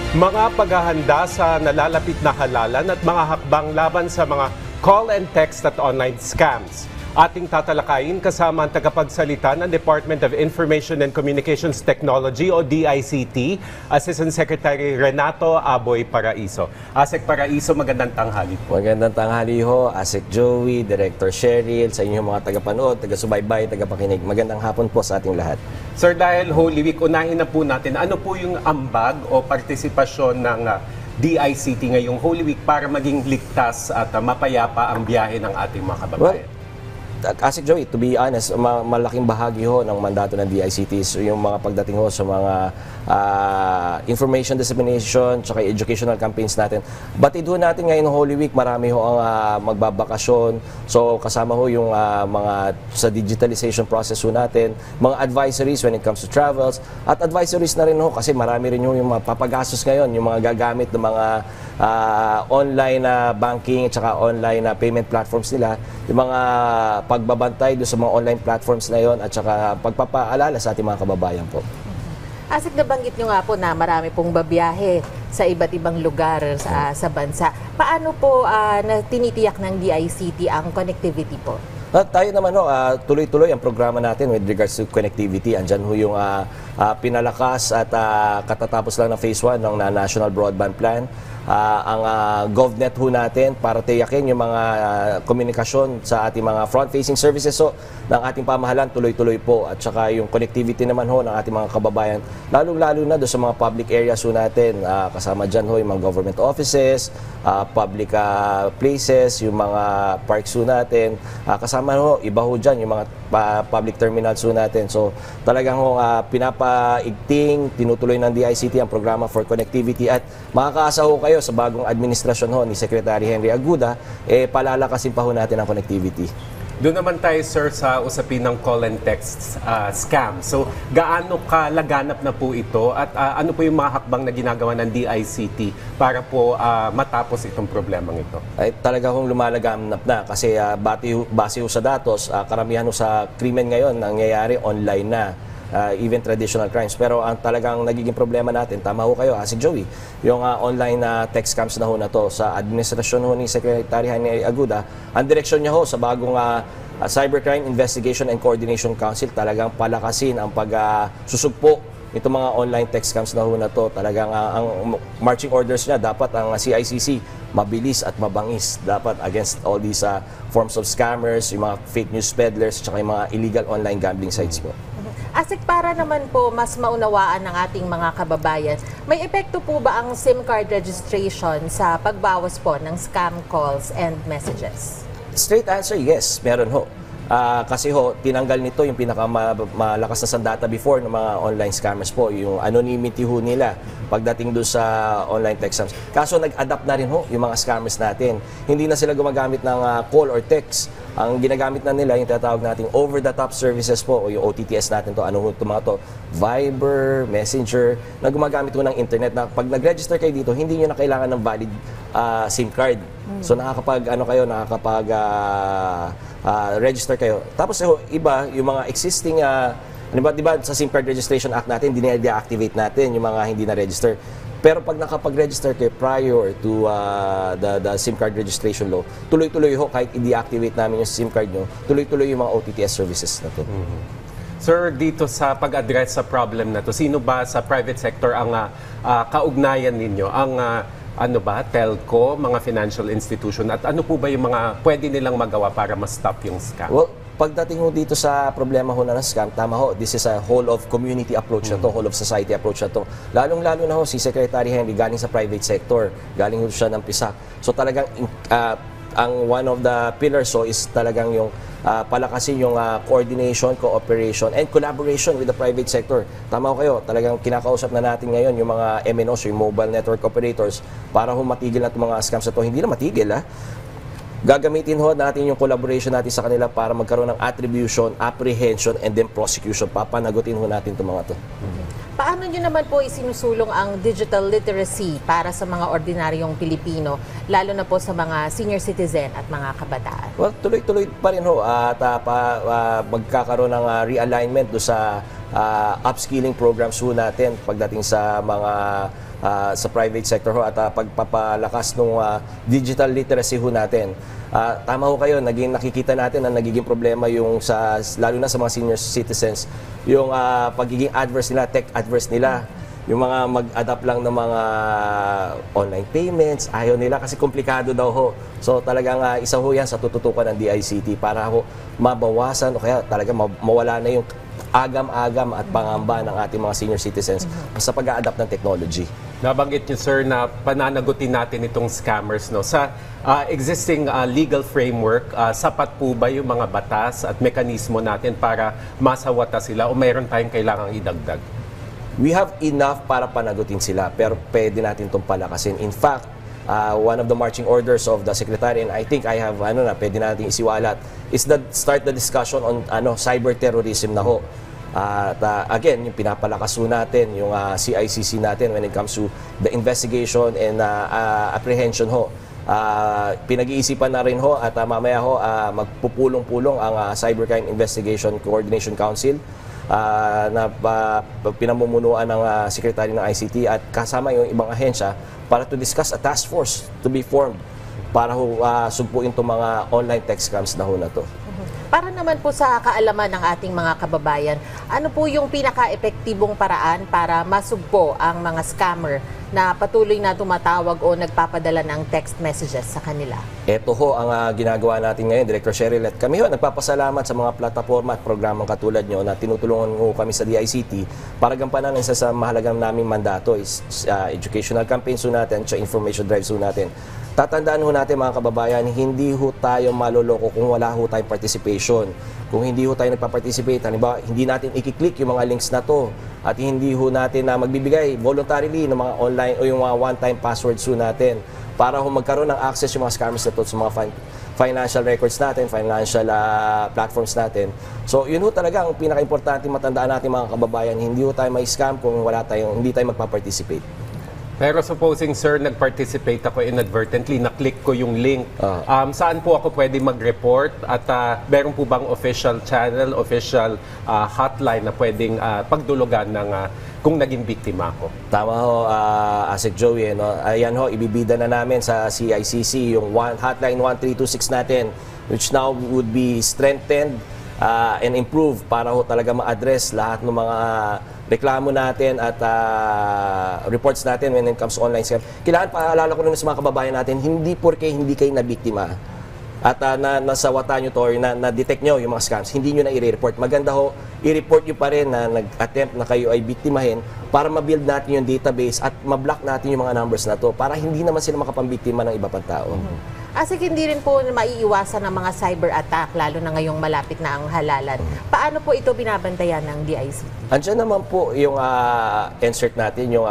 Mga paghahanda sa nalalapit na halalan at mga hakbang laban sa mga call and text at online scams. Ating tatalakayin kasama ang tagapagsalita ng Department of Information and Communications Technology o DICT, Assistant Secretary Renato Aboy Paraiso. Asek Paraiso, magandang tanghali po. Magandang tanghali ho, Asek Joey, Director Cheryl, sa inyong mga tagapanood, taga-subaybay, tagapakinig. Magandang hapon po sa ating lahat. Sir, dahil Holy Week, unahin na po natin, ano po yung ambag o partisipasyon ng DICT ngayong Holy Week para maging ligtas at mapayapa ang biyahe ng ating mga kababayan? Asik Joey, to be honest, malaking bahagi ho ng mandato ng DICT is yung mga pagdating ho sa mga information dissemination tsaka educational campaigns natin. Batid ho natin ngayon ng Holy Week, marami ho ang magbabakasyon. So kasama ho yung mga sa digitalization process ho natin, mga advisories when it comes to travels, at advisories na rin ho kasi marami rin yung mga papagastos ngayon, yung mga gagamit ng mga online banking at saka online payment platforms nila, yung mga pagbabantay doon sa mga online platforms na yon at saka pagpapaalala sa ating mga kababayan po. Asik, nabanggit nyo nga po na marami pong babiyahe sa iba't ibang lugar sa bansa. Paano po na tinitiyak ng DICT ang connectivity po? Tayo naman ho, tuloy-tuloy ang programa natin with regards to connectivity. Andyan ho yung pinalakas at katatapos lang ng Phase 1 ng National Broadband Plan. Ang GovNet ho natin para tiyakin yung mga komunikasyon sa ating mga front-facing services ng ating pamahalaan, tuloy-tuloy po. At saka yung connectivity naman ho ng ating mga kababayan, lalong-lalo na doon sa mga public areas ho natin. Kasama dyan ho yung mga government offices, public places, yung mga parks ho natin. Kasama ho, iba ho dyan yung mga public terminals ho natin. So talagang ho, pinapaigting, tinutuloy ng DICT ang programa for connectivity at makakaasa ho kayo sa bagong administrasyon ho ni Secretary Henry Aguda, palalakasin pa ho natin ang connectivity. Doon naman tayo, sir, sa usapin ng call and text scam. So, gaano kalaganap na po ito at ano po yung mga hakbang na ginagawa ng DICT para po matapos itong problemang ito? Ay, talaga hong lumalaganap na kasi base ho sa datos, karamihan ho sa krimen ngayon nangyayari online na. Even traditional crimes. Pero ang talagang nagiging problema natin, tama ho kayo, si Joey, yung online text scams na ho na to sa administrasyon ho ni Secretary Henry Aguda, ang direksyon niya ho sa bagong Cybercrime Investigation and Coordination Council, talagang palakasin ang pagsusugpo itong mga online text scams na ho na to. Talagang ang marching orders niya, dapat ang CICC mabilis at mabangis dapat against all these forms of scammers, yung mga fake news peddlers, at yung mga illegal online gambling sites po. Asik, para naman po mas maunawaan ng ating mga kababayan, may epekto po ba ang SIM card registration sa pagbawas po ng scam calls and messages? Straight answer, yes, meron ho. Kasi ho, tinanggal nito yung pinakamalakas na sandata before ng mga online scammers po, yung anonymity ho nila pagdating doon sa online text scams. Kaso nag-adapt na rin ho yung mga scammers natin. Hindi na sila gumagamit ng call or text. Ang ginagamit na nila yung tinatawag nating over-the-top services po o yung OTTS natin to. Ano ho ito mga to? Viber, Messenger, na gumagamit ho ng internet na pag nag-register kayo dito, hindi nyo na kailangan ng valid SIM card. So register kayo. Tapos iba, yung mga existing, diba sa SIM card Registration Act natin, hindi na-deactivate natin yung mga hindi na-register. Pero pag nakapag-register kayo prior to the SIM card registration law, tuloy-tuloy ho, kahit i-deactivate namin yung SIM card nyo, tuloy-tuloy yung mga OTTS services na to. Sir, dito sa pag-address sa problem na to, sino ba sa private sector ang kaugnayan ninyo? Ang telco, mga financial institution, at ano po ba yung mga pwede nilang magawa para ma-stop yung scam? Well, pagdating ho dito sa problema ho na ng scam, tama ho, this is a whole of community approach na to, whole of society approach na to. Lalong-lalo na ho si Secretary Henry galing sa private sector, galing ho siya ng PISAC. So talagang ang one of the pillars is talagang yung palakasin yung coordination, cooperation, and collaboration with the private sector. Tama ho kayo, talagang kinakausap na natin ngayon yung mga MNOs, yung mobile network operators, para ho matigil na itong mga scams na to. Hindi na matigil, gagamitin ho natin yung collaboration natin sa kanila para magkaroon ng attribution, apprehension, and then prosecution. Papanagutin ho natin itong mga to. Paano nyo naman po isinusulong ang digital literacy para sa mga ordinaryong Pilipino, lalo na po sa mga senior citizen at mga kabataan? Well, tuloy-tuloy pa rin ho at magkakaroon ng realignment do sa upskilling programs ho natin pagdating sa mga sa private sector ho at pagpapalakas ng digital literacy ho natin. Tama ho kayo, nakikita natin na nagiging problema yung lalo na sa mga senior citizens, yung pagiging adverse nila, tech adverse nila. Yung mga mag-adapt lang ng mga online payments, ayaw nila kasi komplikado daw ho. So talagang isa ho yan sa tututukan ng DICT para ho mabawasan o kaya talaga mawala na yung agam-agam at pangamba ng ating mga senior citizens sa pag-a-adapt ng technology. Nabanggit niyo, sir, na pananagutin natin itong scammers. No? Sa existing legal framework, sapat po ba yung mga batas at mekanismo natin para masawata sila o mayroon tayong kailangang idagdag? We have enough para panagutin sila, pero pwede natin itong palakasin. In fact, one of the marching orders of the Secretary, and I think I have, pwede natin isiwalat, is start the discussion on cyber terrorism na ho. Again, yung pinapalakas ho natin, yung CICC natin when it comes to the investigation and apprehension ho. Pinag-iisipan na rin ho at mamaya ho magpupulong-pulong ang Cybercrime Investigation Coordination Council na pinamumunuan ng Secretary ng ICT at kasama yung ibang ahensya para to discuss a task force to be formed para sugpuin itong mga online tech scams na ho na to. Para naman po sa kaalaman ng ating mga kababayan, ano po yung pinaka-epektibong paraan para masugpo ang mga scammer na patuloy na tumatawag o nagpapadala ng text messages sa kanila? Ito ho ang ginagawa natin ngayon, Director Cheryl, at kami ho nagpapasalamat sa mga plataforma at programang katulad nyo na tinutulungan ho kami sa DICT para gampanan ang isa sa mahalagang naming mandato is educational campaigns ho natin at information drives ho natin. Tatandaan ho natin mga kababayan, hindi ho tayo maloloko kung wala ho tayong participation. Kung hindi ho tayo nagpa-participate, halimbawa, hindi natin i-click yung mga links na to at hindi ho natin na magbibigay voluntarily ng mga online o yung mga one-time passwords ho natin para ho magkaroon ng access yung mga scammers na to sa mga financial records natin, financial platforms natin. So yun ho talaga ang pinaka-importante matandaan natin mga kababayan, hindi ho tayo may scam kung hindi tayo magpa-participate. Pero supposing, sir, nag-participate ako inadvertently, na-click ko yung link, saan po ako pwede mag-report? At meron po bang official channel, official hotline na pwedeng pagdulugan ng kung naging biktima ako? Tama ho, Asik Joey. No? Ayan ho, ibibida na namin sa CICC yung hotline 1326 natin, which now would be strengthened and improved para ho talaga ma-address lahat ng mga reklamo natin at reports natin when it comes to online scam. Kailangan paalala ko rin sa mga kababayan natin, hindi porke hindi kayo nabiktima at nasawata nyo to or na-detect nyo yung mga scams, hindi nyo na i-report. Maganda ho, i-report nyo pa rin na nag-attempt na kayo ay biktimahin para ma-build natin yung database at ma-block natin yung mga numbers na to para hindi naman sila makapambiktima ng iba pang tao. Asik, hindi rin po maiiwasan ng mga cyber attack, lalo na ngayong malapit na ang halalan. Paano po ito binabantayan ng DICT? Andiyan naman po yung insert natin, yung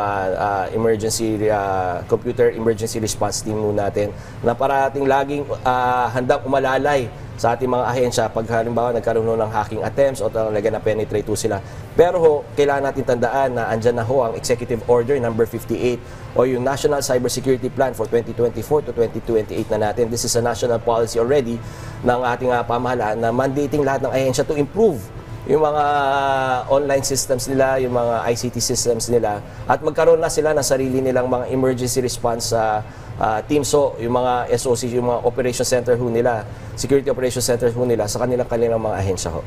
computer emergency response team natin na parating laging handang umalalay sa ating mga ahensya pag halimbawa nagkaroon ng hacking attempts o talaga na penetrate sila. Pero ho, kailangan natin tandaan na andyan na ho ang Executive Order number 58 o yung National Cybersecurity Plan for 2024 to 2028 na natin. This is a national policy already ng ating pamahalaan na mandating lahat ng ahensya to improve yung mga online systems nila, yung mga ICT systems nila at magkaroon na sila ng sarili nilang mga emergency response team. So, yung mga SOC, yung mga operation center ho nila, security operation center ho nila sa kanilang mga ahensya ho.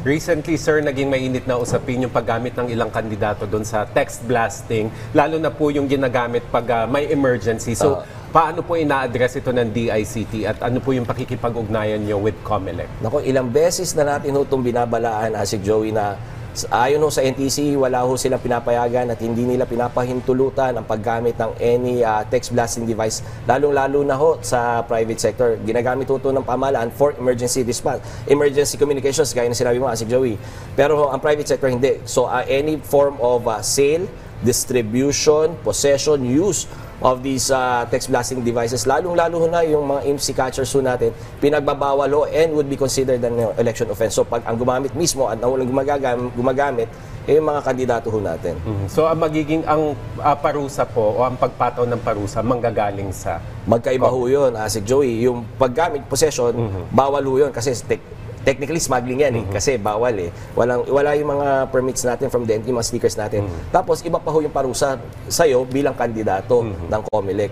Recently, sir, naging mainit na usapin yung paggamit ng ilang kandidato doon sa text blasting, lalo na po yung ginagamit pag may emergency. So, paano po ina-address ito ng DICT at ano po yung pakikipag-ugnayan nyo with COMELEC? Nako, ilang beses na natin ho itong binabalaan, Asik Joey, na ayon ho sa NTC, wala ho silang pinapayagan at hindi nila pinapahintulutan ang paggamit ng any text blasting device, lalong-lalo na ho sa private sector. Ginagamit ho ito ng pamahalaan for emergency response, emergency communications, gaya na sinabi mo, Asik Joey. Pero ho, ang private sector hindi. So, any form of sale, distribution, possession, use of these text blasting devices, lalong-lalo na yung mga IMSI catchers ho natin, pinagbabawal ho and would be considered an election offense. So pag ang gumamit mismo at nawalang gumagamit, yung mga kandidato ho natin. So ang magiging parusa po o ang pagpataw ng parusa manggagaling sa... Magkaiba ho yun, Asik Joey. Yung paggamit, possession, bawal ho yun kasi technically smuggling yan kasi bawal wala yung mga permits natin from DNT, mga stickers natin. Tapos iba pa ho yung parusa sa'yo bilang kandidato ng COMELEC.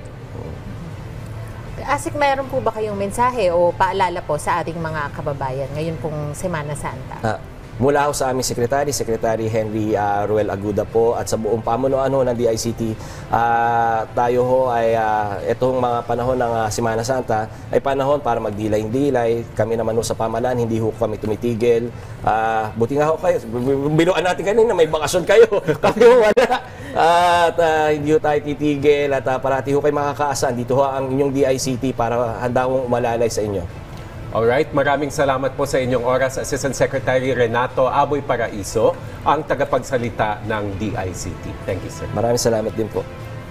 Asik, meron po ba kayong mensahe o paalala po sa ating mga kababayan ngayon pong Semana Santa? Mula ho sa aming Secretary Henry Ruel Aguda po, at sa buong pamunuan ho ng DICT, tayo ho ay itong mga panahon ng Semana Santa ay panahon para magdilay-dilay. Kami naman ho sa pamahalaan, hindi ho kami tumitigil. Buti nga ho kayo, binuan natin kanina, may bakasyon kayo. Kami ho wala. At hindi ho tayo titigil at parati ho kayo makakaasan. Dito ho ang inyong DICT para handa hong umalalay sa inyo. Alright, maraming salamat po sa inyong oras, Assistant Secretary Renato Aboy Paraiso, ang tagapagsalita ng DICT. Thank you, sir. Maraming salamat din po.